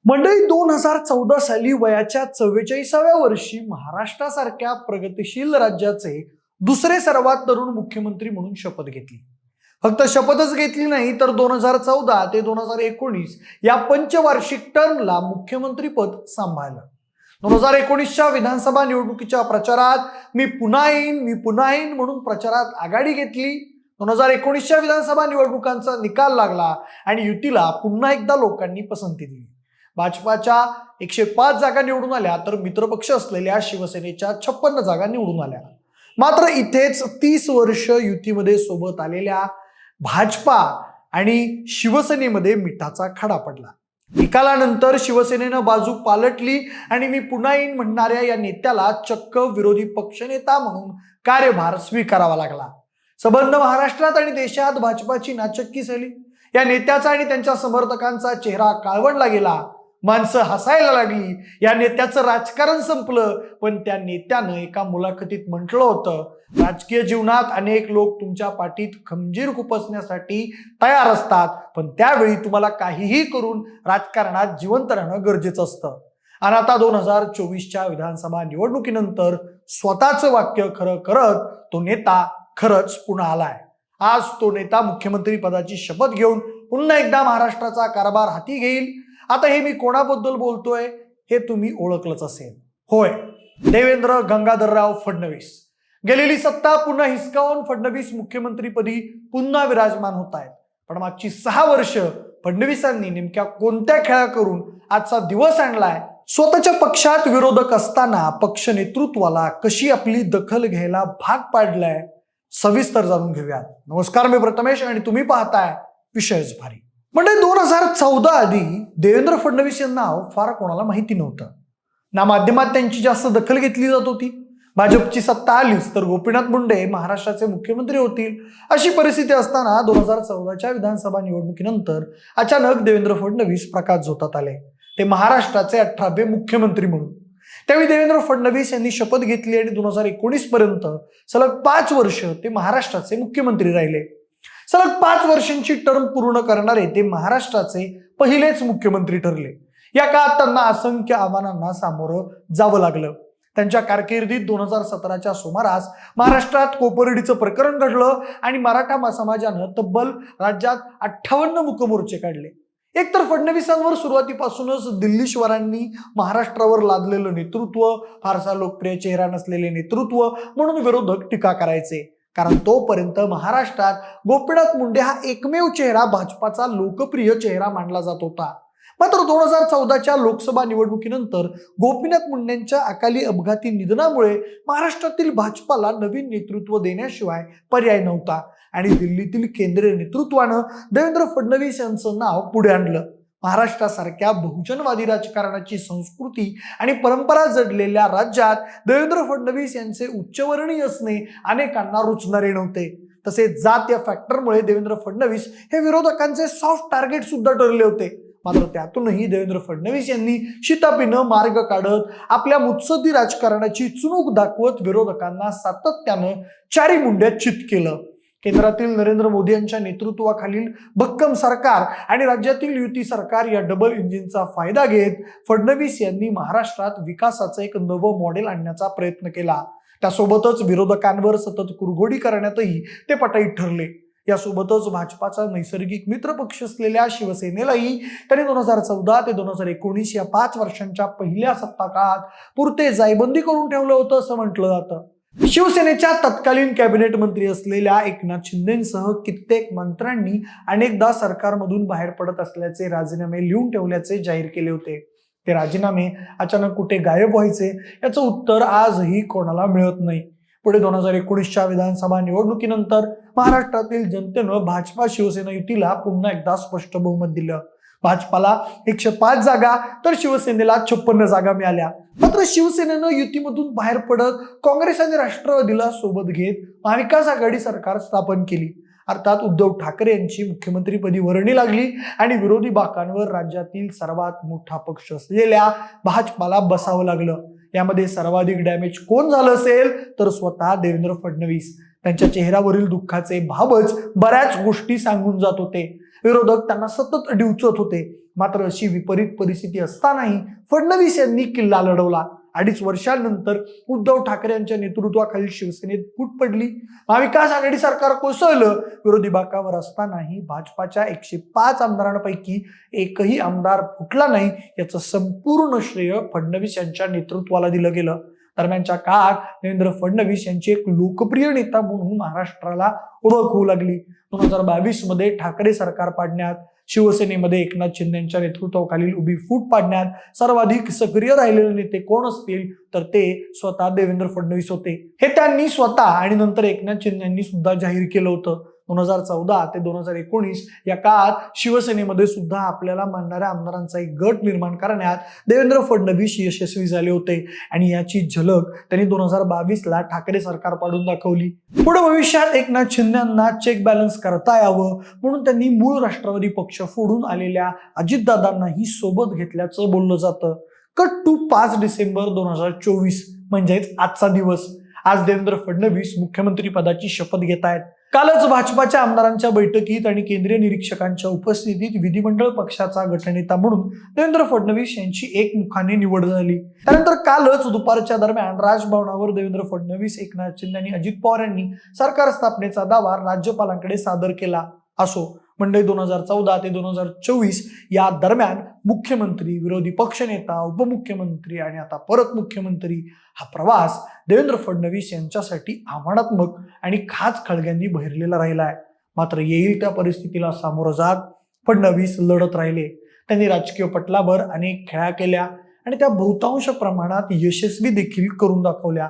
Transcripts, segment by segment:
मंडळी 2014 साली वयाच्या 44व्या वर्षी महाराष्ट्रासारख्या प्रगतिशील राज्याचे दुसरे सर्वात तरुण मुख्यमंत्री म्हणून शपथ घेतली. फक्त शपथच घेतली नाही तर 2014 ते 2019 या पंचवार्षिक टर्मला मुख्यमंत्रीपद सांभाळलं. 2019च्या विधानसभा निवडणुकीच्या प्रचारात मी पुन्हा येईन म्हणून प्रचारात आघाडी घेतली. 2019च्या विधानसभा निवडणुकांचा निकाल लागला आणि युतीला पुन्हा एकदा लोकांनी पसंती दिली. भाजपाच्या 105 जागा निवडून आल्या तर मित्रपक्ष असलेल्या शिवसेनेच्या 56 जागा निवडून आल्या. मात्र इथेच 30 वर्ष युतीमध्ये सोबत आलेल्या भाजपा आणि शिवसेनेमध्ये मिठाचा खडा पडला. निकालानंतर शिवसेनेनं बाजू पालटली आणि मी पुन्हा येईन म्हणणाऱ्या या नेत्याला चक्क विरोधी पक्षनेता म्हणून कार्यभार स्वीकारावा लागला. संबंध महाराष्ट्रात आणि देशात भाजपाची नाचक्की झाली. या नेत्याचा आणि त्यांच्या समर्थकांचा चेहरा काळवंडला गेला. माणसं हसायला लागली. या नेत्याचं राजकारण संपलं. पण त्या नेत्यानं एका मुलाखतीत म्हटलं होतं, राजकीय जीवनात अनेक लोक तुमच्या पाठीत खंजीर खुपसण्यासाठी तयार असतात, पण त्यावेळी तुम्हाला काहीही करून राजकारणात जिवंत राहणं गरजेचं असतं. आणि आता 2024च्या विधानसभा निवडणुकीनंतर स्वतःचं वाक्य खरं करत तो नेता खरंच पुन्हा आलाय. आज तो नेता मुख्यमंत्री पदाची शपथ घेऊन पुन्हा एकदा महाराष्ट्राचा कारभार हाती घेईल. आता हे मी कोणाबद्दल बोलतोय हे तुम्ही ओळखलंच असेल. होय, देवेंद्र गंगाधरराव फडणवीस. गेलेली सत्ता पुन्हा हिसकावून फडणवीस मुख्यमंत्रीपदी पुन्हा विराजमान होत आहेत. पण मागची 6 वर्ष फडणवीसांनी नेमक्या कोणत्या खेळा करून आजचा दिवस आणलाय? स्वतःच्या पक्षात विरोधक असताना पक्ष नेतृत्वाला कशी आपली दखल घ्यायला भाग पाडलाय, सविस्तर जाणून घेऊयात. नमस्कार, मी प्रथमेश आणि तुम्ही पाहताय विषयच भारी. म्हणजे 2014 आधी देवेंद्र फडणवीस यांना नाव फार कोणाला माहिती नव्हतं. ना माध्यमात त्यांची जास्त दखल घेतली जात होती. भाजपची सत्ता आलीच तर गोपीनाथ मुंडे महाराष्ट्राचे मुख्यमंत्री होतील अशी परिस्थिती असताना 2014च्या विधानसभा निवडणुकीनंतर अचानक देवेंद्र फडणवीस प्रकाश झोतात आले. ते महाराष्ट्राचे 18वे मुख्यमंत्री म्हणून. त्यावेळी देवेंद्र फडणवीस यांनी शपथ घेतली आणि 2019 पर्यंत सलग 5 वर्ष ते महाराष्ट्राचे मुख्यमंत्री राहिले. सलग 5 वर्षांची टर्म पूर्ण करणारे ते महाराष्ट्राचे पहिलेच मुख्यमंत्री ठरले. या काळात त्यांना असंख्य आव्हानांना सामोरं जावं लागलं. त्यांच्या कारकिर्दीत 2017च्या सुमारास महाराष्ट्रात कोपर्डीचं प्रकरण घडलं आणि मराठा समाजानं तब्बल राज्यात 58 मूकमोर्चे काढले. एकतर फडणवीसांवर सुरुवातीपासूनच दिल्लीश्वरांनी महाराष्ट्रावर लादलेलं नेतृत्व, फारसा लोकप्रिय चेहरा नसलेले नेतृत्व म्हणून विरोधक टीका करायचे. कारण तोपर्यंत महाराष्ट्रात गोपीनाथ मुंडे हा एकमेव चेहरा भाजपाचा लोकप्रिय चेहरा मानला जात होता. मात्र 2014च्या लोकसभा निवडणुकीनंतर गोपीनाथ मुंडेंच्या अकाली अपघाती निधनामुळे महाराष्ट्रातील भाजपाला नवीन नेतृत्व देण्याशिवाय पर्याय नव्हता आणि दिल्लीतील केंद्रीय नेतृत्वानं देवेंद्र फडणवीस यांचं नाव पुढे आणलं. महाराष्ट्रासारख्या बहुजनवादी राजकारणाची संस्कृती आणि परंपरा जडलेल्या राज्यात देवेंद्र फडणवीस यांचे उच्चवर्णीय असणे अनेकांना रुचणारे नव्हते. तसेच जात या फॅक्टरमुळे देवेंद्र फडणवीस हे विरोधकांचे सॉफ्ट टार्गेट सुद्धा ठरले होते. मात्र त्यातूनही देवेंद्र फडणवीस यांनी शितापीनं मार्ग काढत आपल्या मुत्सद्दी राजकारणाची चुणूक दाखवत विरोधकांना सातत्यानं चारी मुंड्यात चित केलं. केंद्रातील नरेंद्र मोदी यांच्या नेतृत्वाखालील भक्कम सरकार आणि राज्यातील युती सरकार या डबल इंजिनचा फायदा घेत फडणवीस यांनी महाराष्ट्रात विकासाचं एक नवं मॉडेल आणण्याचा प्रयत्न केला. त्यासोबतच विरोधकांवर सतत कुरघोडी करण्यातही ते पटाईत ठरले. यासोबतच भाजपाचा नैसर्गिक मित्र पक्ष असलेल्या शिवसेनेलाही त्यांनी 2014 ते 2019 या 5 वर्षांच्या पहिल्या सत्ता काळात पुरते जायबंदी करून ठेवलं होतं असं म्हटलं जातं. शिवसेनेच्या तत्कालीन कॅबिनेट मंत्री असलेल्या एकनाथ शिंदेसह कित्येक मंत्र्यांनी अनेकदा सरकारमधून बाहेर पडत असल्याचे राजीनामे लिहून ठेवल्याचे जाहीर केले होते. ते राजीनामे अचानक कुठे गायब व्हायचे याचं उत्तर आजही कोणाला मिळत नाही. पुढे 2019च्या विधानसभा निवडणुकीनंतर महाराष्ट्रातील जनतेनं भाजपा शिवसेना युतीला पुन्हा एकदा स्पष्ट बहुमत दिलं. भाजपाला 105 जागा तर शिवसेनेला 56 जागा मिळाल्या. मात्र शिवसेनेनं युतीमधून बाहेर पडत काँग्रेस आणि राष्ट्रवादीला सोबत घेत महाविकास आघाडी सरकार स्थापन केली. अर्थात उद्धव ठाकरे यांची मुख्यमंत्रीपदी वर्णी लागली आणि विरोधी बाकांवर राज्यातील सर्वात मोठा पक्ष असलेल्या भाजपाला बसावं लागलं. यामध्ये सर्वाधिक डॅमेज कोण झालं असेल तर स्वतः देवेंद्र फडणवीस. त्यांच्या चेहऱ्यावरील दुःखाचे भावच बऱ्याच गोष्टी सांगून जात होते. विरोधक त्यांना सतत डिवचत होते. मात्र अशी विपरीत परिस्थिती असतानाही फडणवीस यांनी किल्ला लढवला. 2.5 वर्षांनंतर उद्धव ठाकरे यांच्या नेतृत्वाखालील शिवसेनेत फूट पडली. महाविकास आघाडी सरकार कोसळलं. विरोधी बाकावर असतानाही भाजपाच्या 105 आमदारांपैकी एकही आमदार फुटला नाही. याचं संपूर्ण श्रेय फडणवीस यांच्या नेतृत्वाला दिलं गेलं. दरम्यानच्या काळात देवेंद्र फडणवीस यांची एक लोकप्रिय नेता म्हणून महाराष्ट्राला ओळख होऊ लागली. 2022 मध्ये ठाकरे सरकार पाडण्यात, शिवसेनेमध्ये एकनाथ शिंदेच्या नेतृत्वाखालील उभी फूट पाडण्यात सर्वाधिक सक्रिय राहिलेले नेते कोण असतील तर ते स्वतः देवेंद्र फडणवीस होते. हे त्यांनी स्वतः आणि नंतर एकनाथ शिंदे यांनी सुद्धा जाहीर केलं होतं. 2014 ते 2019 या काळात शिवसेनेमध्ये सुद्धा आपल्याला मानणाऱ्या आमदारांचा एक गट निर्माण करण्यात देवेंद्र फडणवीस यशस्वी झाले होते आणि याची झलक त्यांनी 2022ला ठाकरे सरकार पाडून दाखवली. पुढे भविष्यात एकनाथ शिंदेंना चेक बॅलन्स करता यावं म्हणून त्यांनी मूळ राष्ट्रवादी पक्ष फोडून आलेल्या अजितदादांनाही सोबत घेतल्याचं बोललं जातं. कट टू 5 डिसेंबर 2024 म्हणजेच आजचा दिवस. आज देवेंद्र फडणवीस मुख्यमंत्री पदाची शपथ घेत आहेत. कालच भाजपाच्या आमदारांच्या बैठकीत आणि केंद्रीय निरीक्षकांच्या उपस्थितीत विधिमंडळ पक्षाचा गटनेता म्हणून देवेंद्र फडणवीस यांची एकमुखाने निवड झाली. त्यानंतर कालच दुपारच्या दरम्यान राजभवनावर देवेंद्र फडणवीस, एकनाथ शिंदे आणि अजित पवार यांनी सरकार स्थापनेचा दावा राज्यपालांकडे सादर केला. असो, मंडळी 2014 ते 2024 या दरम्यान मुख्यमंत्री, विरोधी पक्षनेता, उपमुख्यमंत्री आणि आता परत मुख्यमंत्री हा प्रवास देवेंद्र फडणवीस यांच्यासाठी आव्हानात्मक आणि खास खळग्यांनी बहिरलेला राहिला आहे. मात्र येईल त्या परिस्थितीला सामोरं जात फडणवीस लढत राहिले. त्यांनी राजकीय पटलावर अनेक खेळ्या केल्या आणि त्या बहुतांश प्रमाणात यशस्वी देखील करून दाखवल्या.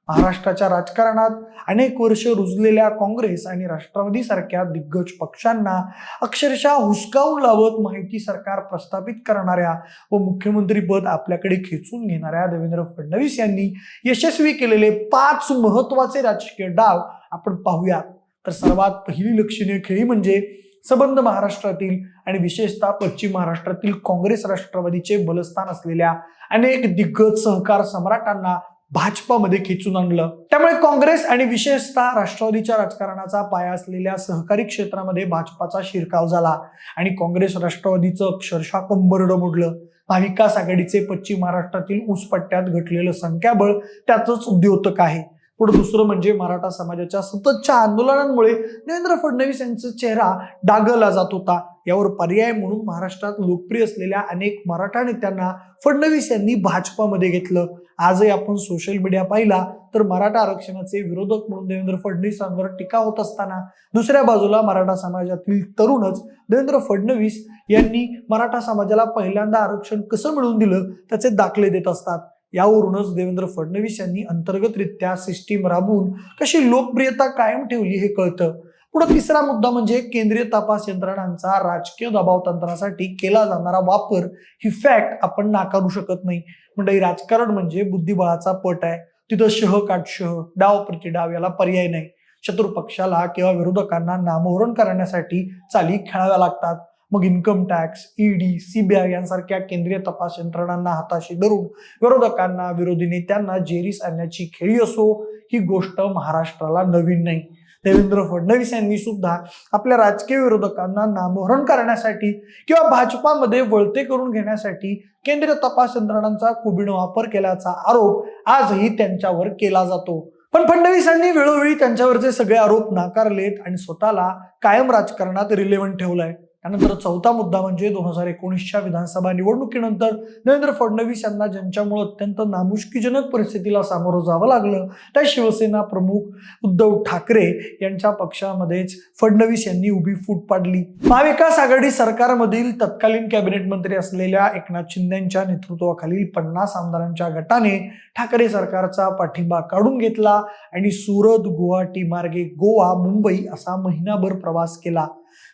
महाराष्ट्राच्या राजकारणात अनेक वर्ष रुजलेल्या काँग्रेस आणि राष्ट्रवादी सारख्या दिग्गज पक्षांना अक्षरशः हुसकावून लावत माहिती सरकार प्रस्थापित करणाऱ्या व मुख्यमंत्रीपद आपल्याकडे खेचून घेणाऱ्या देवेंद्र फडणवीस यांनी यशस्वी केलेले 5 महत्वाचे राजकीय डाव आपण पाहूयात. तर सर्वात पहिली लक्षणीय खेळी म्हणजे संबंध महाराष्ट्रातील आणि विशेषतः पश्चिम महाराष्ट्रातील काँग्रेस राष्ट्रवादीचे बलस्थान असलेल्या अनेक दिग्गज सहकार सम्राटांना भाजपामध्ये खेचून आणलं. त्यामुळे काँग्रेस आणि विशेषतः राष्ट्रवादीच्या राजकारणाचा पाया असलेल्या सहकारी क्षेत्रामध्ये भाजपाचा शिरकाव झाला आणि काँग्रेस राष्ट्रवादीचं अक्षरशः कंबरडं मोडलं. महाविकास आघाडीचे पश्चिम महाराष्ट्रातील ऊसपट्ट्यात घटलेलं संख्याबळ त्याचंच द्योतक आहे. पुढे दुसरं म्हणजे मराठा समाजाच्या सततच्या आंदोलनांमुळे देवेंद्र फडणवीस यांचा चेहरा डागला जात होता. यावर पर्याय म्हणून महाराष्ट्रात लोकप्रिय असलेल्या अनेक मराठा नेत्यांना फडणवीस यांनी भाजपामध्ये घेतलं. आजही आपण सोशल मीडिया पाहिला तर मराठा आरक्षणाचे विरोधक म्हणून देवेंद्र फडणवीसांवर टीका होत असताना दुसऱ्या बाजूला मराठा समाजातील तरुणच देवेंद्र फडणवीस यांनी मराठा समाजाला पहिल्यांदा आरक्षण कसं मिळवून दिलं त्याचे दाखले देत असतात. यावरूनच देवेंद्र फडणवीस यांनी अंतर्गतरित्या सिस्टीम राबवून कशी लोकप्रियता कायम ठेवली हे कळतं. पुढे तिसरा मुद्दा म्हणजे केंद्रीय तपास यंत्रणांचा राजकीय दबाव तंत्रासाठी केला जाणारा वापर ही फॅक्ट आपण नाकारू शकत नाही. म्हणजे राजकारण म्हणजे बुद्धिबळाचा पट आहे. तिथं शह काटशह, डाव प्रतिडाव याला पर्याय नाही. शत्रू पक्षाला किंवा विरोधकांना नामोहरण करण्यासाठी चाली खेळाव्या लागतात. मग इन्कम टॅक्स, ईडी, सीबीआय यांसारख्या केंद्रीय तपास यंत्रणांना हाताशी धरून विरोधकांना, विरोधी नेत्यांना जेरीस आणण्याची खेळी असो, ही गोष्ट महाराष्ट्राला नवीन नाही. देवेंद्र फडणवीस यांनी सुद्धा आपल्या राजकीय विरोधकांना नामोहरण करण्यासाठी किंवा भाजपामध्ये वळते करून घेण्यासाठी केंद्रीय तपास यंत्रणांचा कुबीण वापर केल्याचा आरोप आजही त्यांच्यावर केला जातो. पण फडणवीसांनी वेळोवेळी त्यांच्यावरचे सगळे आरोप नाकारलेत आणि स्वतःला कायम राजकारणात रिलेव्हंट ठेवलंय. त्यानंतर चौथा मुद्दा म्हणजे 2019च्या विधानसभा निवडणुकीनंतर देवेंद्र फडणवीस यांना ज्यांच्यामुळे अत्यंत नामुष्कीजनक परिस्थितीला सामोरं जावं लागलं त्या शिवसेना प्रमुख उद्धव ठाकरे यांच्या पक्षामध्येच फडणवीस यांनी उभी फूट पाडली. महाविकास आघाडी सरकारमधील तत्कालीन कॅबिनेट मंत्री असलेल्या एकनाथ शिंदेच्या नेतृत्वाखालील 50 आमदारांच्या गटाने ठाकरे सरकारचा पाठिंबा काढून घेतला आणि सुरत, गुवाहाटी मार्गे गोवा, मुंबई असा महिनाभर प्रवास केला.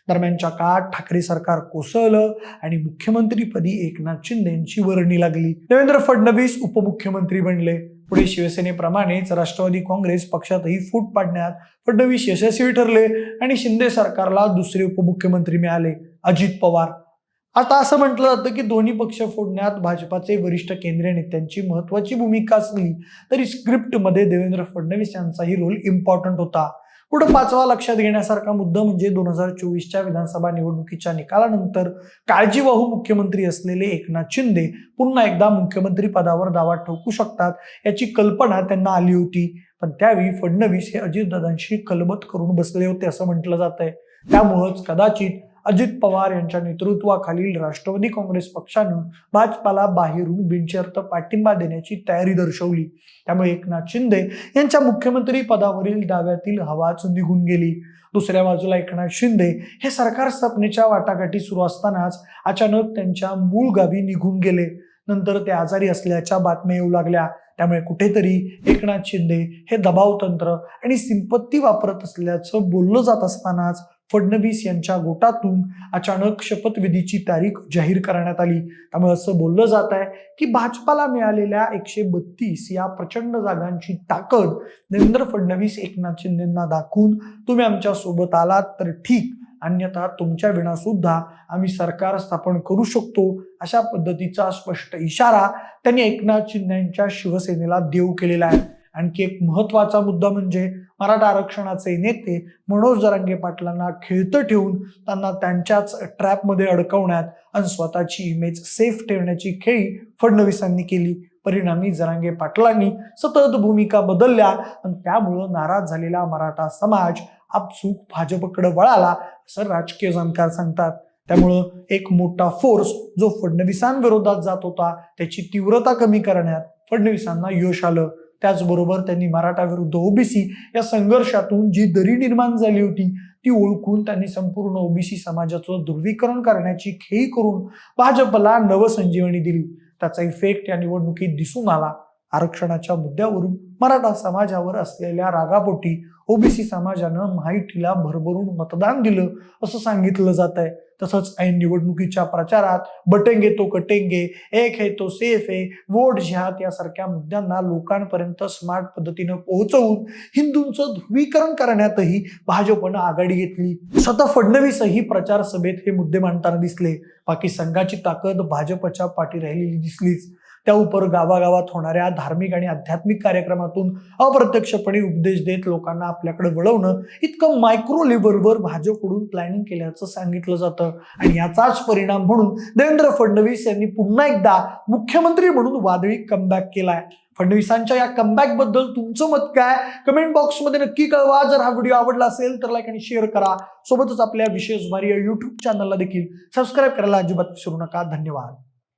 दरम्यानच्या काळात ठाकरे सरकार कोसळलं आणि मुख्यमंत्रीपदी एकनाथ शिंदे यांची वर्णी लागली. देवेंद्र फडणवीस उपमुख्यमंत्री बनले. पुढे शिवसेनेप्रमाणेच राष्ट्रवादी काँग्रेस पक्षातही फूट पाडण्यात फडणवीस यशस्वी ठरले आणि शिंदे सरकारला दुसरे उपमुख्यमंत्री मिळाले, अजित पवार. आता असं म्हटलं जातं की दोन्ही पक्ष फोडण्यात भाजपाचे वरिष्ठ केंद्रीय नेत्यांची महत्वाची भूमिका असली तरी स्क्रिप्टमध्ये देवेंद्र फडणवीस यांचाही रोल इम्पॉर्टंट होता. पुढे पाचवा लक्षात घेण्यासारखा मुद्दा म्हणजे 2024च्या विधानसभा निवडणुकीच्या निकालानंतर काळजीवाहू मुख्यमंत्री असलेले एकनाथ शिंदे पुन्हा एकदा मुख्यमंत्री पदावर दावा ठोकू शकतात याची कल्पना त्यांना आली होती. पण त्यावेळी फडणवीस हे अजितदादांशी कलबत करून बसले होते असं म्हटलं जात आहे. त्यामुळेच कदाचित अजित पवार यांच्या नेतृत्वाखालील राष्ट्रवादी काँग्रेस पक्षानं भाजपाला बाहेरून बिनशर्त पाठिंबा देण्याची तयारी दर्शवली. त्यामुळे एकनाथ शिंदे यांच्या मुख्यमंत्री पदावरील दाव्यातील हवाच निघून गेली. दुसऱ्या बाजूला एकनाथ शिंदे हे सरकार स्थापनेच्या वाटाघाटी सुरू असतानाच अचानक त्यांच्या मूळ गावी निघून गेले. नंतर ते आजारी असल्याच्या बातम्या येऊ लागल्या. त्यामुळे कुठेतरी एकनाथ शिंदे हे दबाव तंत्र आणि सिंपत्ती वापरत असल्याचं बोललं जात असतानाच फडणवीस यांच्या गोटातून अचानक शपथविधीची तारीख जाहीर करण्यात आली. त्यामुळे असं बोललं जात आहे की भाजपाला मिळालेल्या 132 या प्रचंड जागांची ताकद देवेंद्र फडणवीस एकनाथ शिंदेंना दाखवून तुम्ही आमच्या सोबत आलात तर ठीक, अन्यथा तुमच्या विना सुद्धा आम्ही सरकार स्थापन करू शकतो अशा पद्धतीचा स्पष्ट इशारा त्यांनी एकनाथ शिंदेच्या शिवसेनेला देऊ केलेला आहे. आणखी एक महत्वाचा मुद्दा म्हणजे मराठा आरक्षणाचे नेते मनोज जरांगे पाटलांना खिळतं ठेवून त्यांना त्यांच्याच ट्रॅपमध्ये अडकवण्यात आणि स्वतःची इमेज सेफ ठेवण्याची खेळी फडणवीसांनी केली. परिणामी जरांगे पाटलांनी सतत भूमिका बदलल्या आणि त्यामुळं नाराज झालेला मराठा समाज आपसूक भाजपकडे वळाला असं राजकीय जाणकार सांगतात. त्यामुळं एक मोठा फोर्स जो फडणवीसांविरोधात जात होता त्याची तीव्रता कमी करण्यात फडणवीसांना यश आलं. त्याचबरोबर त्यांनी मराठा विरुद्ध ओबीसी या संघर्षातून जी दरी निर्माण झाली होती ती ओळखून त्यांनी संपूर्ण ओबीसी समाजाचं ध्रुवीकरण करण्याची खेळी करून भाजपला नवसंजीवनी दिली. त्याचा इफेक्ट या निवडणुकीत दिसून आला. आरक्षणाच्या मुद्द्यावरून मराठा समाजावर असलेल्या रागापोटी ओबीसी समाजानं महायुतीला भरभरून मतदान दिलं असं सांगितलं जात आहे. तसंच ऐन निवडणुकीच्या प्रचारात बटेंगे तो कटेंगे, एक है तो सेफ है, वोट जिहाद यासारख्या मुद्द्यांना लोकांपर्यंत स्मार्ट पद्धतीनं पोहोचवून हिंदूंचं ध्रुवीकरण करण्यातही भाजपनं आघाडी घेतली. स्वतः फडणवीसही प्रचार सभेत हे मुद्दे मांडताना दिसले. बाकी संघाची ताकद भाजपच्या पाठी राहिलेली दिसलीच. त्या उपर गावागावात होणाऱ्या धार्मिक आणि आध्यात्मिक कार्यक्रमातून अप्रत्यक्षपणे उपदेश देत लोकांना आपल्याकडे वळवणं इतकं मायक्रो लेव्हलवर भाजपकडून प्लॅनिंग केल्याचं सांगितलं जातं. आणि याचाच परिणाम म्हणून देवेंद्र फडणवीस यांनी पुन्हा एकदा मुख्यमंत्री म्हणून वादळी कमबॅक केलाय. फडणवीसांच्या या कमबॅक बद्दल तुमचं मत काय कमेंट बॉक्समध्ये नक्की कळवा. जर हा व्हिडिओ आवडला असेल तर लाईक आणि शेअर करा. सोबतच आपल्या विशेष भारी या युट्यूब चॅनलला देखील सबस्क्राईब करायला अजिबात विसरू नका. धन्यवाद.